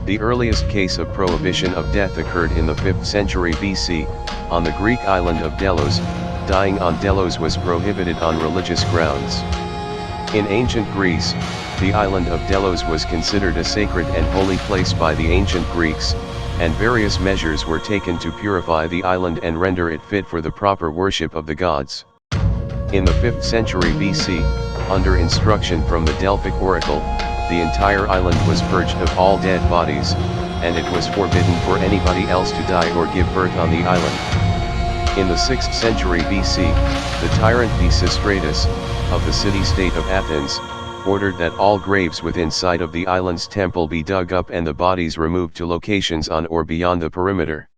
The earliest case of prohibition of death occurred in the 5th century BC, on the Greek island of Delos. Dying on Delos was prohibited on religious grounds. In ancient Greece, the island of Delos was considered a sacred and holy place by the ancient Greeks, and various measures were taken to purify the island and render it fit for the proper worship of the gods. In the 5th century BC, under instruction from the Delphic oracle, the entire island was purged of all dead bodies, and it was forbidden for anybody else to die or give birth on the island. In the 6th century BC, the tyrant Pisistratus, of the city-state of Athens, ordered that all graves within sight of the island's temple be dug up and the bodies removed to locations on or beyond the perimeter.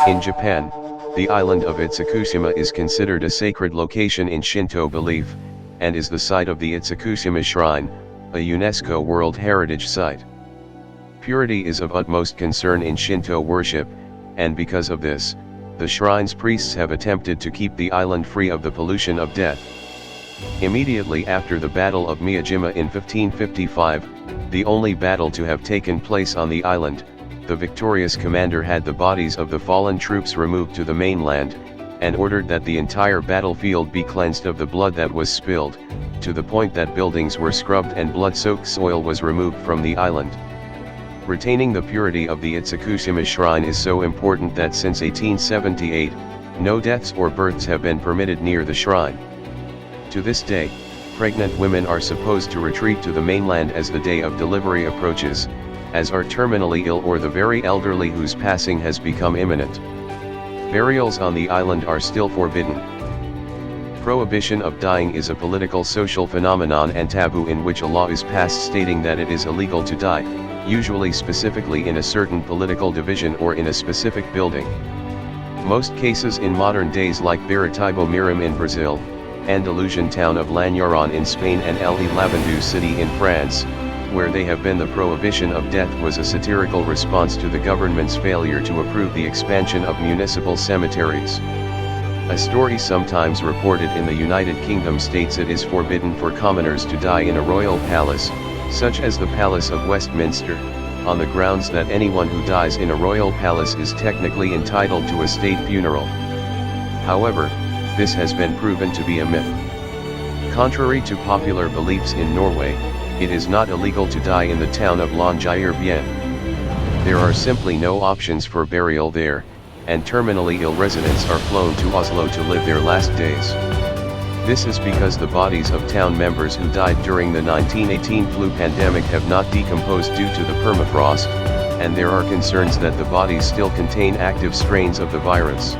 In Japan, the island of Itsukushima is considered a sacred location in Shinto belief, and is the site of the Itsukushima Shrine, a UNESCO World Heritage Site. Purity is of utmost concern in Shinto worship, and because of this, the shrine's priests have attempted to keep the island free of the pollution of death. Immediately after the Battle of Miyajima in 1555, the only battle to have taken place on the island, the victorious commander had the bodies of the fallen troops removed to the mainland, and ordered that the entire battlefield be cleansed of the blood that was spilled, to the point that buildings were scrubbed and blood-soaked soil was removed from the island. Retaining the purity of the Itsukushima Shrine is so important that since 1878, no deaths or births have been permitted near the shrine. To this day, pregnant women are supposed to retreat to the mainland as the day of delivery approaches, as are terminally ill or the very elderly whose passing has become imminent. Burials on the island are still forbidden. Prohibition of dying is a political social phenomenon and taboo in which a law is passed stating that it is illegal to die, usually specifically in a certain political division or in a specific building. Most cases in modern days like Baratibo Mirim in Brazil, Andalusian town of Lanyaron in Spain and El Lavandou city in France, where they have been the prohibition of death was a satirical response to the government's failure to approve the expansion of municipal cemeteries. A story sometimes reported in the United Kingdom states it is forbidden for commoners to die in a royal palace, such as the Palace of Westminster, on the grounds that anyone who dies in a royal palace is technically entitled to a state funeral. However, this has been proven to be a myth. Contrary to popular beliefs in Norway, it is not illegal to die in the town of Longyearbyen. There are simply no options for burial there, and terminally ill residents are flown to Oslo to live their last days. This is because the bodies of town members who died during the 1918 flu pandemic have not decomposed due to the permafrost, and there are concerns that the bodies still contain active strains of the virus.